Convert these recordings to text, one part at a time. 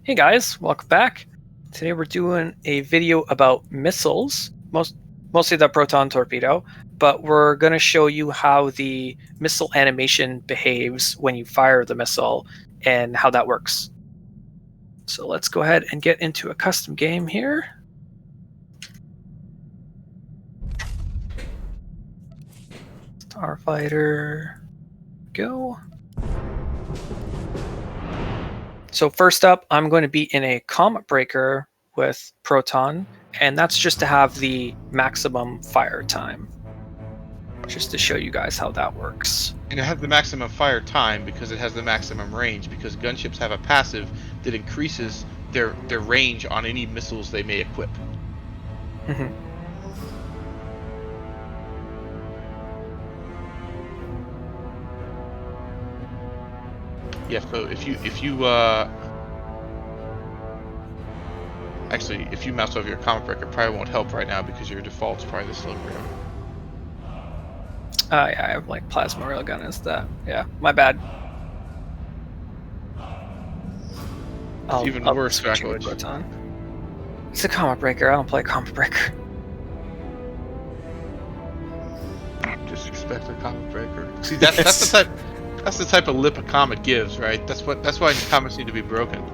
Hey guys, welcome back. Today we're doing a video about missiles, mostly the proton torpedo, but we're going to show you how the missile animation behaves when you fire the missile and how that works. So let's go ahead and get into a custom game here. Starfighter, go. So first up, I'm going to be in a Comet Breaker with Proton, and that's just to have the maximum fire time. Just to show you guys how that works. And it has the maximum fire time because it has the maximum range, because gunships have a passive that increases their range on any missiles they may equip. Mm-hmm. Yeah, so if you actually, if you mouse over your Comet Breaker, it probably won't help right now because your default's probably the slow gram. Yeah, I have like plasma railgun as that. Yeah, my bad. It's even worse, Drakolich. Proton. It's a Comet Breaker. I don't play Comet Breaker. Disrespect the Comet Breaker. See, that's the type of lip a comet gives, right? That's why comets need to be broken.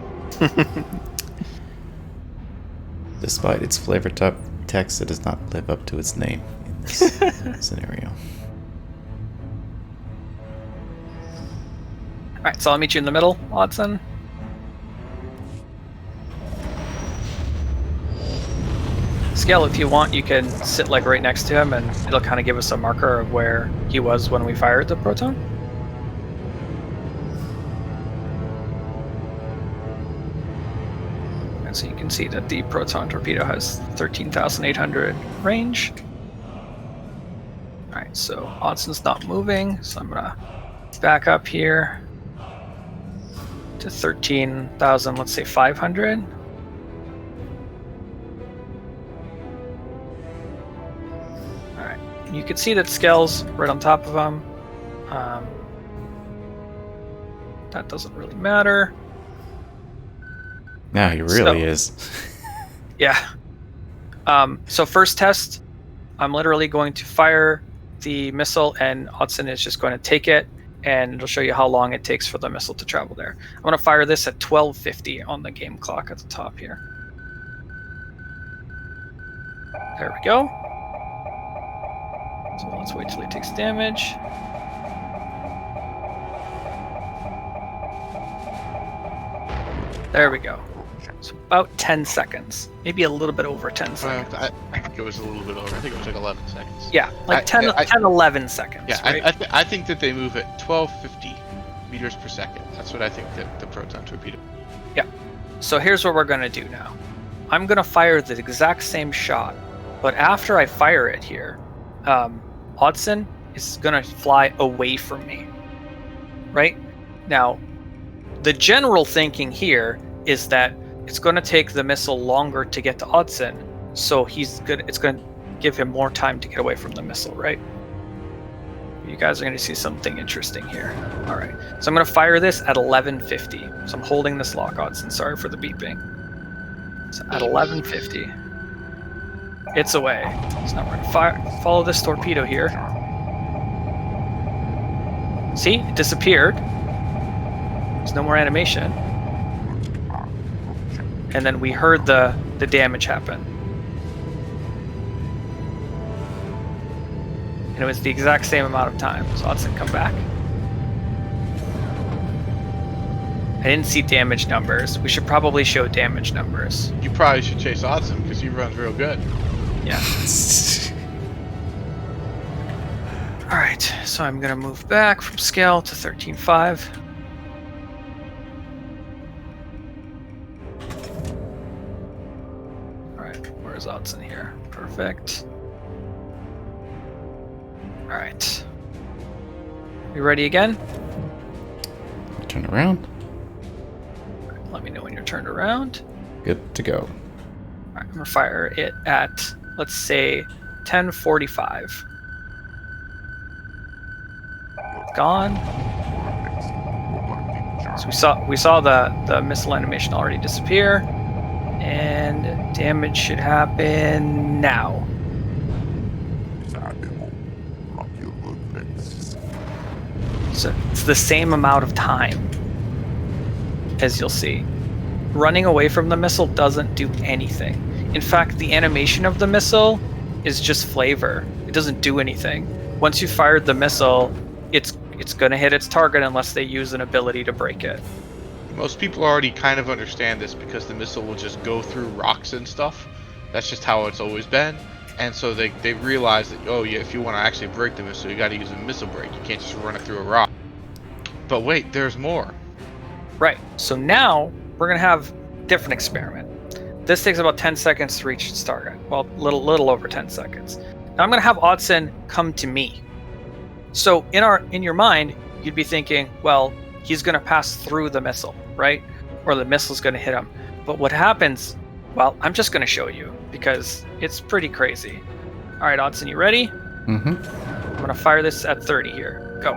Despite its flavor text, it does not live up to its name in this scenario. Alright, so I'll meet you in the middle, Watson. Scale, if you want, you can sit like right next to him and it'll kind of give us a marker of where he was when we fired the proton. And so you can see that the proton torpedo has 13,800 range. Alright, so Odson's not moving, so I'm gonna back up here to 13,000, let's say 500. Alright, you can see that Scale's right on top of him. That doesn't really matter. No, he really is. Yeah. So first test, I'm literally going to fire the missile and Odson is just going to take it and it'll show you how long it takes for the missile to travel there. I'm going to fire this at 1250 on the game clock at the top here. There we go. So let's wait till he takes damage. There we go. So about 10 seconds. Maybe a little bit over 10 seconds. I think it was a little bit over. I think it was like 11 seconds. Yeah, like 10, 11 seconds. Yeah, right? I think that they move at 1250 meters per second. That's what I think that the proton torpedo. Yeah. So here's what we're going to do now. I'm going to fire the exact same shot, but after I fire it here, Hodson is going to fly away from me. Right? Now, the general thinking here is that it's going to take the missile longer to get to Odson, so it's going to give him more time to get away from the missile, right? You guys are going to see something interesting here. All right, so I'm going to fire this at 1150. So I'm holding this lock, Odson. Sorry for the beeping. So at 1150, it's away. So now we're going to follow this torpedo here. See, it disappeared. There's no more animation. And then we heard the damage happen. And it was the exact same amount of time. So Odson, come back. I didn't see damage numbers. We should probably show damage numbers. You probably should chase Odson because he runs real good. Yeah. Alright, so I'm going to move back from scale to 13.5. Odds in here. Perfect. Alright. You ready again? Turn around. Let me know when you're turned around. Good to go. Alright, I'm gonna fire it at, let's say, 10:45. Gone. So we saw the missile animation already disappear, and damage should happen now. So it's the same amount of time, as you'll see. Running away from the missile doesn't do anything. In fact, the animation of the missile is just flavor. It doesn't do anything. Once you fired the missile, it's going to hit its target unless they use an ability to break it. Most people already kind of understand this because the missile will just go through rocks and stuff. That's just how it's always been. And so they realize that, oh yeah, if you want to actually break the missile, you got to use a missile break. You can't just run it through a rock. But wait, there's more. Right. So now we're going to have a different experiment. This takes about 10 seconds to reach its target. Well, little over 10 seconds. Now I'm going to have Odson come to me. So in your mind, you'd be thinking, well, he's going to pass through the missile, right? Or the missile's going to hit him. But what happens? Well, I'm just going to show you because it's pretty crazy. All right, Odson, you ready? Mm-hmm. I'm going to fire this at 30 here. Go.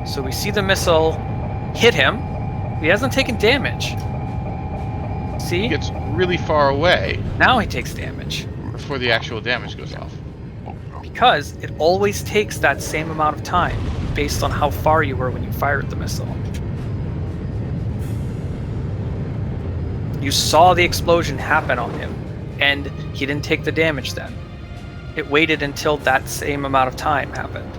So we see the missile hit him. He hasn't taken damage. See? He gets really far away Now he takes damage. before the actual damage goes off. Because it always takes that same amount of time based on how far you were when you fired the missile. You saw the explosion happen on him, and he didn't take the damage then. It waited until that same amount of time happened.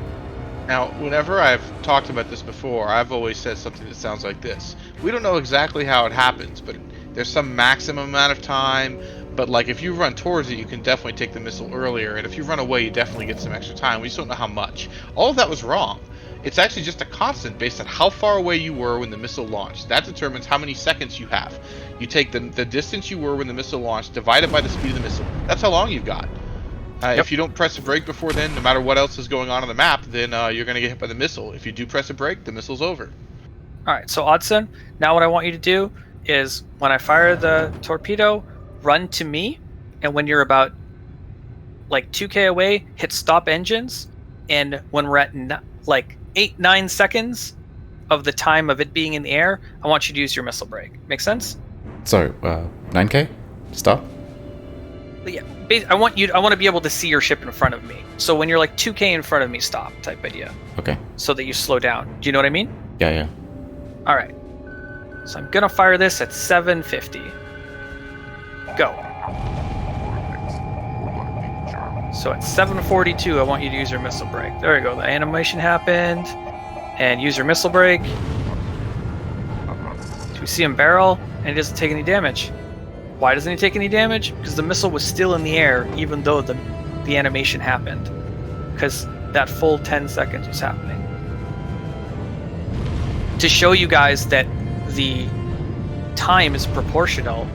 Now, whenever I've talked about this before, I've always said something that sounds like this. We don't know exactly how it happens, but there's some maximum amount of time. But like if you run towards it, you can definitely take the missile earlier, and if you run away, you definitely get some extra time. We just don't know how much. All of that was wrong. It's actually just a constant based on how far away you were when the missile launched. That determines how many seconds you have. You take the distance you were when the missile launched, divided by the speed of the missile. That's how long you've got. Yep. If you don't press a brake before then, no matter what else is going on the map, then you're going to get hit by the missile. If you do press a brake, the missile's over. All right, so Odson, now what I want you to do is when I fire the torpedo, run to me, and when you're about like 2K away, hit stop engines, and when we're at like 8-9 seconds of the time of it being in the air, I want you to use your missile brake. Make sense? Sorry, 9K? Stop? But yeah, I want to be able to see your ship in front of me. So when you're like 2K in front of me, stop type idea. Okay. So that you slow down. Do you know what I mean? Yeah. All right. So I'm gonna fire this at 750. Go. So at 742, I want you to use your missile brake. There you go. The animation happened, and use your missile brake. So we see him barrel, and he doesn't take any damage. Why doesn't he take any damage? Because the missile was still in the air, even though the animation happened. Because that full 10 seconds was happening. To show you guys that the time is proportional,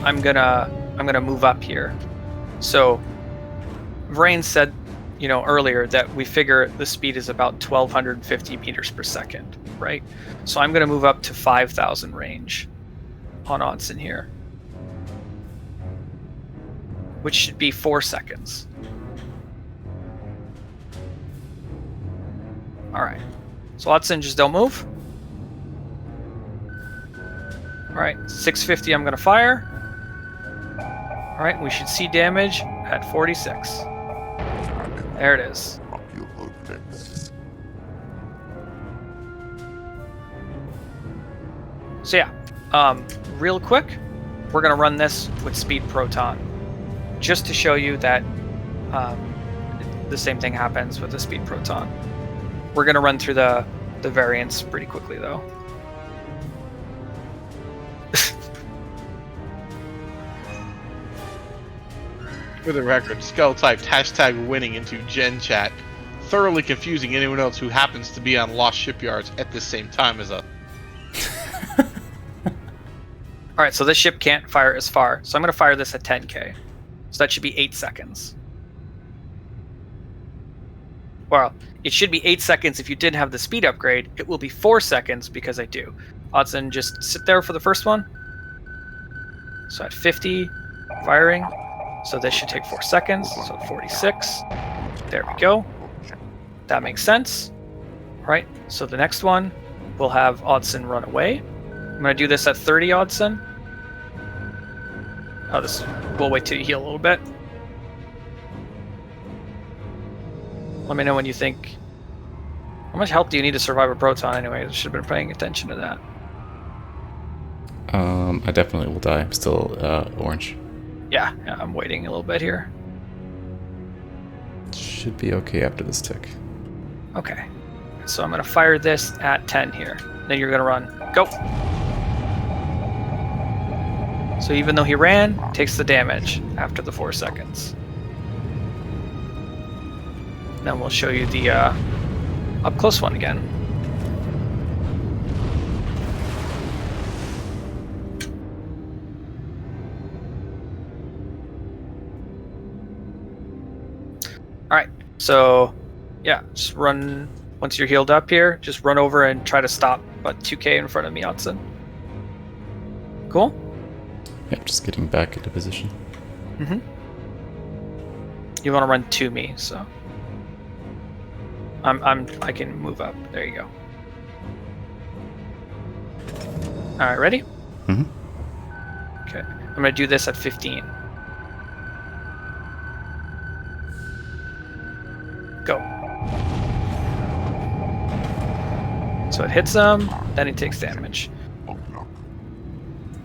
I'm gonna move up here. So Vrain said, earlier that we figure the speed is about 1,250 meters per second, right? So I'm gonna move up to 5,000 range on Odson here, which should be 4 seconds. All right. So Odson, just don't move. All right, 650 I'm gonna fire. All right, we should see damage at 46. There it is. So yeah, real quick, we're gonna run this with speed proton, just to show you that the same thing happens with the speed proton. We're gonna run through the variants pretty quickly though. For the record, Skull typed #winning into Gen Chat, thoroughly confusing anyone else who happens to be on Lost Shipyards at the same time as us. All right, so this ship can't fire as far, so I'm going to fire this at 10K. So that should be 8 seconds. Well, it should be 8 seconds if you didn't have the speed upgrade. It will be 4 seconds because I do. Odson, just sit there for the first one. So at 50, firing. So this should take 4 seconds. So 46. There we go. That makes sense. Right, so the next one, we'll have Oddson run away. I'm going to do this at 30, Oddson. We'll wait till you heal a little bit. Let me know when you think. How much help do you need to survive a proton anyway? I should have been paying attention to that. I definitely will die. I'm still orange. Yeah, I'm waiting a little bit here. Should be okay after this tick. Okay. So I'm going to fire this at 10 here. Then you're going to run. Go! So even though he ran, takes the damage after the 4 seconds. Then we'll show you the up close one again. Alright, so yeah, just run, once you're healed up here, just run over and try to stop about 2k in front of me, Oddson. Cool? Yep, just getting back into position. Mm-hmm. You want to run to me, so I can move up. There you go. Alright, ready? Mm-hmm. Okay. I'm gonna do this at 15. Go. So it hits him, then he takes damage.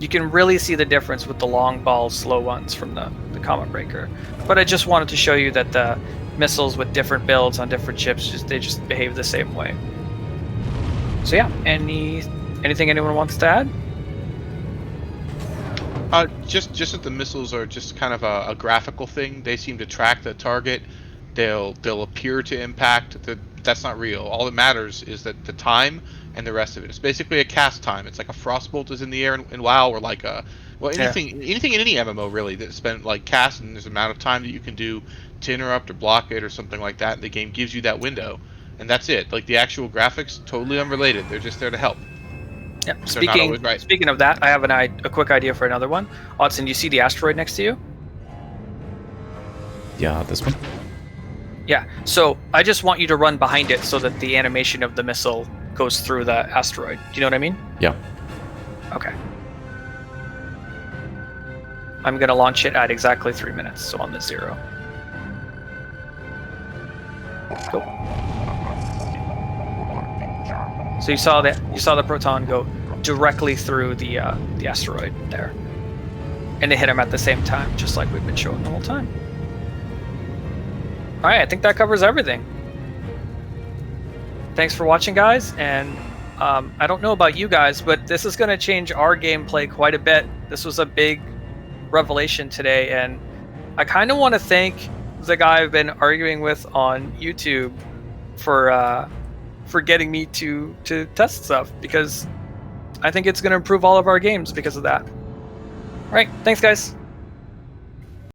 You can really see the difference with the long balls, slow ones from the Comet Breaker. But I just wanted to show you that the missiles with different builds on different ships, they just behave the same way. So yeah, anything anyone wants to add? Just that the missiles are just kind of a graphical thing. They seem to track the target. They'll appear to impact. That's not real. All that matters is that the time and the rest of it. It's basically a cast time. It's like a frostbolt is in the air in WoW, or like anything in any MMO really that's been like cast, and there's an amount of time that you can do to interrupt or block it or something like that. And the game gives you that window, and that's it. Like the actual graphics, totally unrelated. They're just there to help. Yeah. They're not always right. Speaking of that, I have a quick idea for another one. Oddson, you see the asteroid next to you? Yeah, this one. Yeah, so I just want you to run behind it so that the animation of the missile goes through the asteroid. Do you know what I mean? Yeah. Okay. I'm going to launch it at exactly 3 minutes, so on the 0. Go. So you saw the proton go directly through the asteroid there. And it hit him at the same time, just like we've been showing the whole time. Alright, I think that covers everything. Thanks for watching, guys, and I don't know about you guys, but this is going to change our gameplay quite a bit. This was a big revelation today, and I kind of want to thank the guy I've been arguing with on YouTube for getting me to test stuff, because I think it's going to improve all of our games because of that. Alright, thanks, guys.